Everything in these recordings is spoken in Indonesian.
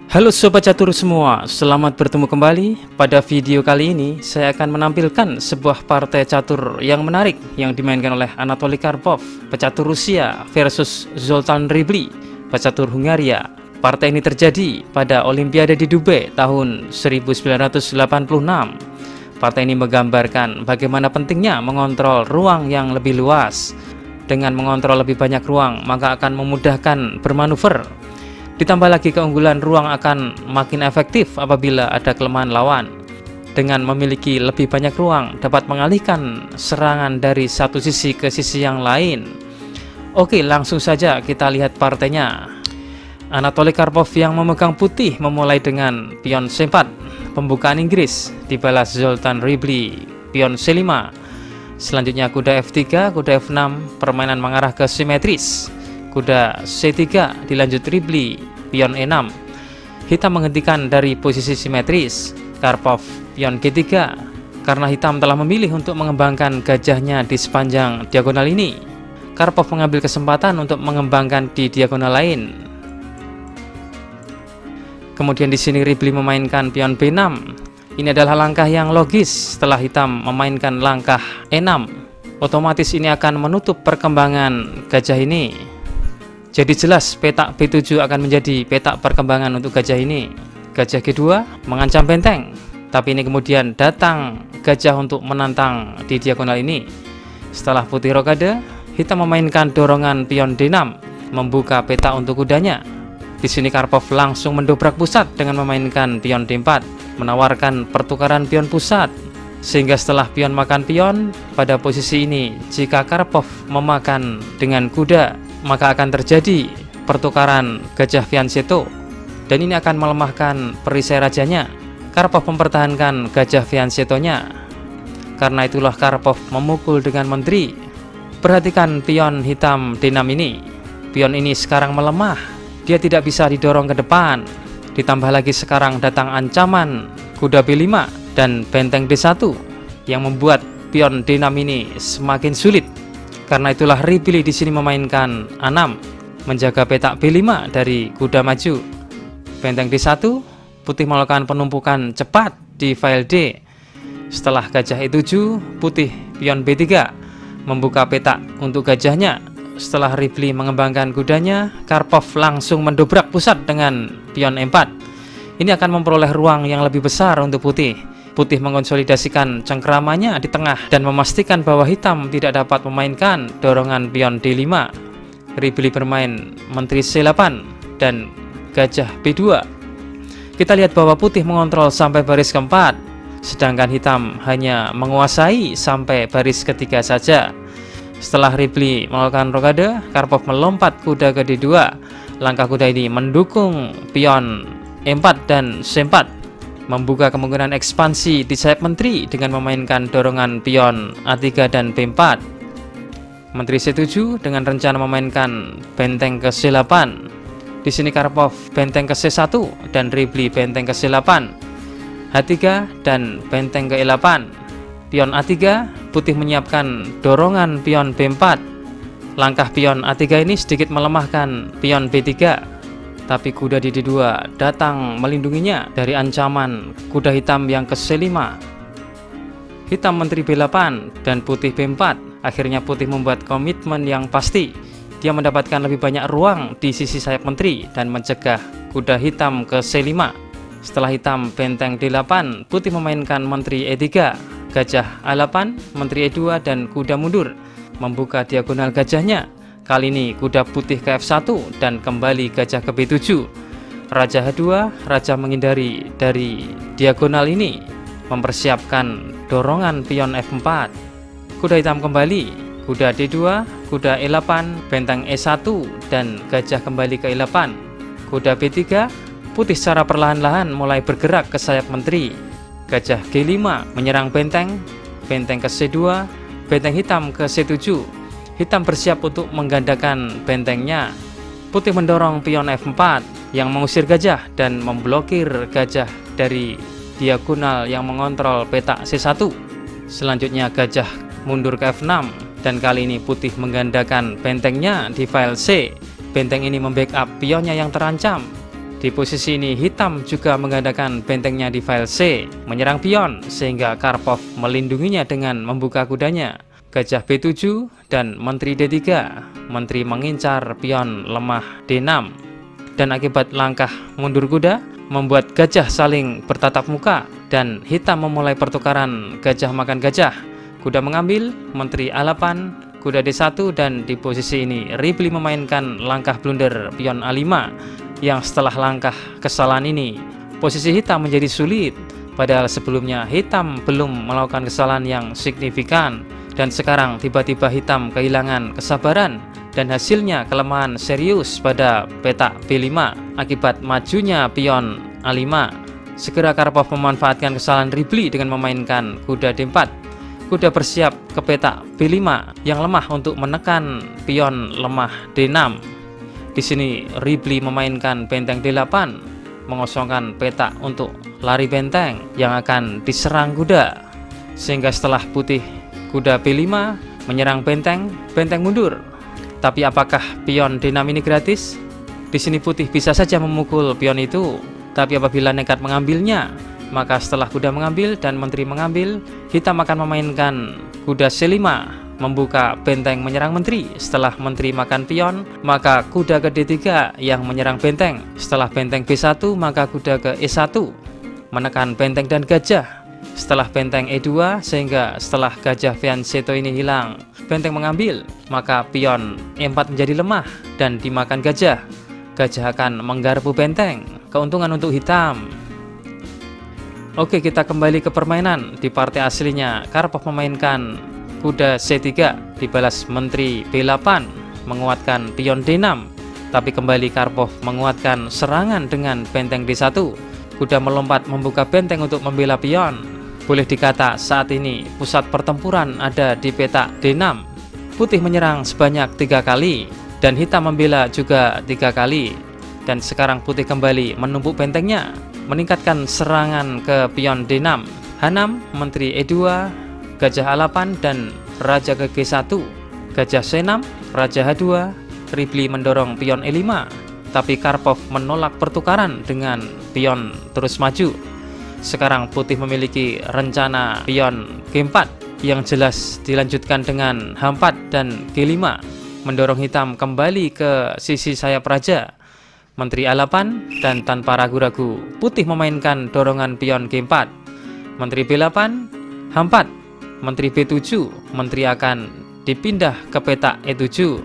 Halo Sobat Catur semua, selamat bertemu kembali. Pada video kali ini saya akan menampilkan sebuah partai catur yang menarik yang dimainkan oleh Anatoly Karpov, pecatur Rusia versus Zoltan Ribli, pecatur Hungaria. Partai ini terjadi pada Olimpiade di Dubai tahun 1986. Partai ini menggambarkan bagaimana pentingnya mengontrol ruang yang lebih luas. Dengan mengontrol lebih banyak ruang, maka akan memudahkan bermanuver. Ditambah lagi keunggulan ruang akan makin efektif apabila ada kelemahan lawan. Dengan memiliki lebih banyak ruang, dapat mengalihkan serangan dari satu sisi ke sisi yang lain. Oke, langsung saja kita lihat partainya. Anatoly Karpov yang memegang putih memulai dengan pion C4, pembukaan Inggris, dibalas Zoltan Ribli, pion C5. Selanjutnya kuda F3, kuda F6, permainan mengarah ke simetris. Kuda C3 dilanjut Ribli, pion E6. Hitam menghentikan dari posisi simetris. Karpov pion G3 karena hitam telah memilih untuk mengembangkan gajahnya di sepanjang diagonal ini. Karpov mengambil kesempatan untuk mengembangkan di diagonal lain. Kemudian di sini Ribli memainkan pion B6. Ini adalah langkah yang logis setelah hitam memainkan langkah E6. Otomatis ini akan menutup perkembangan gajah ini. Jadi jelas petak B7 akan menjadi petak perkembangan untuk gajah ini. Gajah G2 mengancam benteng, tapi ini kemudian datang gajah untuk menantang di diagonal ini. Setelah putih rokade, hitam memainkan dorongan pion D6, membuka petak untuk kudanya. Di sini Karpov langsung mendobrak pusat dengan memainkan pion D4, menawarkan pertukaran pion pusat. Sehingga setelah pion makan pion, pada posisi ini jika Karpov memakan dengan kuda, maka akan terjadi pertukaran gajah fianchetto, dan ini akan melemahkan perisai rajanya. Karpov mempertahankan gajah fianchetto-nya. Karena itulah Karpov memukul dengan menteri. Perhatikan pion hitam D6 ini. Pion ini sekarang melemah, dia tidak bisa didorong ke depan. Ditambah lagi sekarang datang ancaman kuda B5 dan benteng D1 yang membuat pion D6 ini semakin sulit. Karena itulah Ribli di sini memainkan A6, menjaga petak B5 dari kuda maju. Benteng D1, putih melakukan penumpukan cepat di file D. Setelah gajah E7, putih pion B3 membuka petak untuk gajahnya. Setelah Ribli mengembangkan kudanya, Karpov langsung mendobrak pusat dengan pion E4. Ini akan memperoleh ruang yang lebih besar untuk putih. Putih mengonsolidasikan cengkeramannya di tengah dan memastikan bahwa hitam tidak dapat memainkan dorongan pion D5. Ribli bermain menteri C8 dan gajah B2. Kita lihat bahwa putih mengontrol sampai baris keempat, sedangkan hitam hanya menguasai sampai baris ketiga saja. Setelah Ribli melakukan rokade, Karpov melompat kuda ke D2. Langkah kuda ini mendukung pion E4 dan C4, membuka kemungkinan ekspansi di sayap menteri dengan memainkan dorongan pion A3 dan B4. Menteri C7 dengan rencana memainkan benteng ke C8. Di sini Karpov benteng ke C1 dan Ribli benteng ke C8. H3 dan benteng ke E8. Pion A3, putih menyiapkan dorongan pion B4. Langkah pion A3 ini sedikit melemahkan pion B3. Tapi kuda di D2 datang melindunginya dari ancaman kuda hitam yang ke C5. Hitam menteri B8 dan putih B4. Akhirnya putih membuat komitmen yang pasti. Dia mendapatkan lebih banyak ruang di sisi sayap menteri dan mencegah kuda hitam ke C5. Setelah hitam benteng D8, putih memainkan menteri E3, gajah A8, menteri E2 dan kuda mundur, membuka diagonal gajahnya. Kali ini kuda putih ke F1 dan kembali gajah ke B7. Raja H2, raja menghindari dari diagonal ini, mempersiapkan dorongan pion F4. Kuda hitam kembali, kuda D2, kuda E8, benteng E1 dan gajah kembali ke E8. Kuda B3, putih secara perlahan-lahan mulai bergerak ke sayap menteri. Gajah G5 menyerang benteng, benteng ke C2, benteng hitam ke C7. Hitam bersiap untuk menggandakan bentengnya. Putih mendorong pion F4 yang mengusir gajah dan memblokir gajah dari diagonal yang mengontrol petak C1. Selanjutnya gajah mundur ke F6 dan kali ini putih menggandakan bentengnya di file C. Benteng ini membackup pionnya yang terancam. Di posisi ini hitam juga menggandakan bentengnya di file C, menyerang pion sehingga Karpov melindunginya dengan membuka kudanya. Gajah B7 dan Menteri D3. Menteri mengincar pion lemah D6. Dan akibat langkah mundur kuda membuat gajah saling bertatap muka dan hitam memulai pertukaran gajah makan gajah. Kuda mengambil, Menteri A8, kuda D1, dan di posisi ini Ripley memainkan langkah blunder pion A5 yang setelah langkah kesalahan ini posisi hitam menjadi sulit, padahal sebelumnya hitam belum melakukan kesalahan yang signifikan dan sekarang tiba-tiba hitam kehilangan kesabaran dan hasilnya kelemahan serius pada petak B5 akibat majunya pion A5. Segera Karpov memanfaatkan kesalahan Ripley dengan memainkan kuda D4. Kuda bersiap ke petak B5 yang lemah untuk menekan pion lemah D6. Di sini Ripley memainkan benteng D8, mengosongkan petak untuk lari benteng yang akan diserang kuda. Sehingga setelah putih kuda B5 menyerang benteng, benteng mundur. Tapi apakah pion D6 ini gratis? Di sini putih bisa saja memukul pion itu, tapi apabila nekat mengambilnya, maka setelah kuda mengambil dan menteri mengambil, hitam akan memainkan kuda C5, membuka benteng menyerang menteri. Setelah menteri makan pion, maka kuda ke D3 yang menyerang benteng. Setelah benteng B1, maka kuda ke E1, menekan benteng dan gajah. Setelah benteng E2, sehingga setelah gajah fianchetto ini hilang, benteng mengambil, maka pion E4 menjadi lemah dan dimakan gajah. Gajah akan menggarpu benteng. Keuntungan untuk hitam. Oke, kita kembali ke permainan. Di partai aslinya Karpov memainkan kuda C3, dibalas menteri B8, menguatkan pion D6. Tapi kembali Karpov menguatkan serangan dengan benteng D1. Kuda melompat membuka benteng untuk membela pion. Boleh dikata saat ini pusat pertempuran ada di petak D6. Putih menyerang sebanyak 3 kali dan hitam membela juga 3 kali. Dan sekarang putih kembali menumpuk bentengnya, meningkatkan serangan ke pion D6. H6, menteri E2, gajah A8 dan raja ke G1, gajah C6, raja H2. Ripley mendorong pion E5, tapi Karpov menolak pertukaran dengan pion terus maju. Sekarang putih memiliki rencana pion G4 yang jelas dilanjutkan dengan H4 dan G5, mendorong hitam kembali ke sisi sayap raja. Menteri A8 dan tanpa ragu-ragu putih memainkan dorongan pion G4. Menteri B8, H4. Menteri B7, menteri akan dipindah ke petak E7.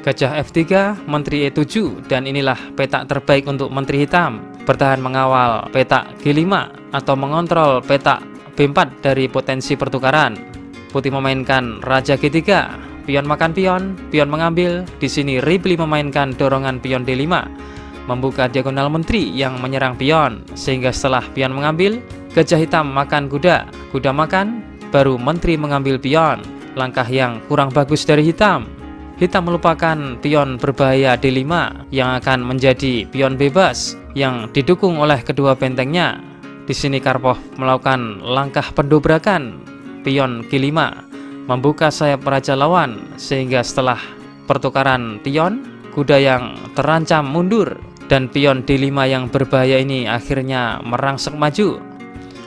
Gajah F3, menteri E7, dan inilah petak terbaik untuk menteri hitam. Bertahan mengawal petak G5 atau mengontrol petak B4 dari potensi pertukaran. Putih memainkan raja G3, pion makan pion, pion mengambil. Di sini Ripley memainkan dorongan pion D5, membuka diagonal menteri yang menyerang pion, sehingga setelah pion mengambil, gajah hitam makan kuda, kuda makan, baru menteri mengambil pion. Langkah yang kurang bagus dari hitam. Hitam melupakan pion berbahaya D5 yang akan menjadi pion bebas yang didukung oleh kedua bentengnya. Di sini Karpov melakukan langkah pendobrakan pion G5, membuka sayap raja lawan, sehingga setelah pertukaran pion, kuda yang terancam mundur dan pion D5 yang berbahaya ini akhirnya merangsek maju.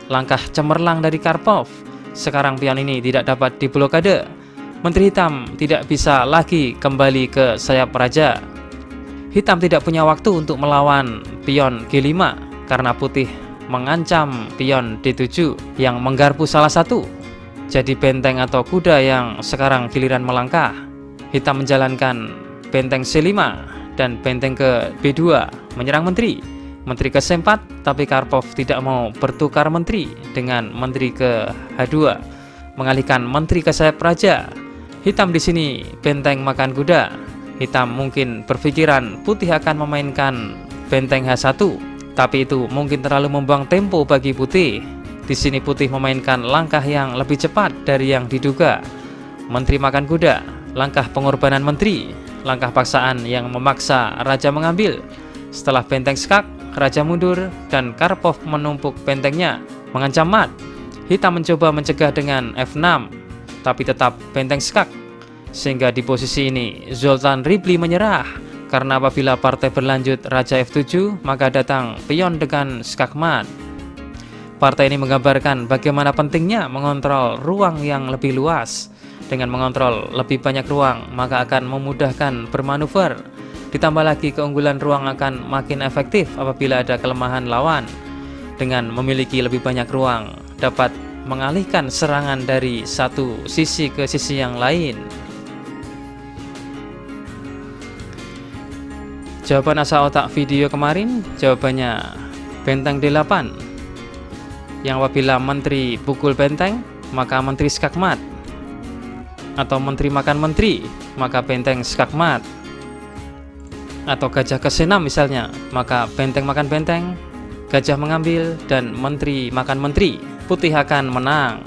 Langkah cemerlang dari Karpov. Sekarang pion ini tidak dapat diblokade. Menteri hitam tidak bisa lagi kembali ke sayap raja. Hitam tidak punya waktu untuk melawan pion G5 karena putih mengancam pion D7 yang menggarpu salah satu. Jadi benteng atau kuda yang sekarang giliran melangkah. Hitam menjalankan benteng C5 dan benteng ke B2 menyerang menteri. Menteri ke C4, tapi Karpov tidak mau bertukar menteri dengan menteri ke H2, mengalihkan menteri ke sayap raja. Hitam di sini benteng makan kuda. Hitam mungkin berpikiran putih akan memainkan benteng H1, tapi itu mungkin terlalu membuang tempo bagi putih. Di sini putih memainkan langkah yang lebih cepat dari yang diduga. Menteri makan kuda, langkah pengorbanan menteri, langkah paksaan yang memaksa raja mengambil. Setelah benteng skak, raja mundur dan Karpov menumpuk bentengnya, mengancam mat. Hitam mencoba mencegah dengan F6, tapi tetap benteng skak. Sehingga di posisi ini Zoltan Ripley menyerah karena apabila partai berlanjut Raja F7, maka datang pion dengan skakmat. Partai ini menggambarkan bagaimana pentingnya mengontrol ruang yang lebih luas. Dengan mengontrol lebih banyak ruang, maka akan memudahkan bermanuver. Ditambah lagi keunggulan ruang akan makin efektif apabila ada kelemahan lawan. Dengan memiliki lebih banyak ruang, dapat mengalihkan serangan dari satu sisi ke sisi yang lain. Jawaban asa otak video kemarin, jawabannya benteng D8. Yang apabila menteri pukul benteng, maka menteri skakmat. Atau menteri makan menteri, maka benteng skakmat. Atau gajah ke C6 misalnya, maka benteng makan benteng, gajah mengambil, dan menteri makan menteri. Putih akan menang.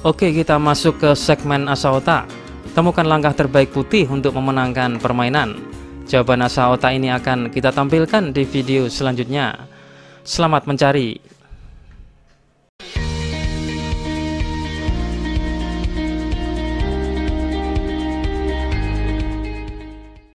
Oke, kita masuk ke segmen asa otak. Temukan langkah terbaik putih untuk memenangkan permainan. Jawaban asa otak ini akan kita tampilkan di video selanjutnya. Selamat mencari.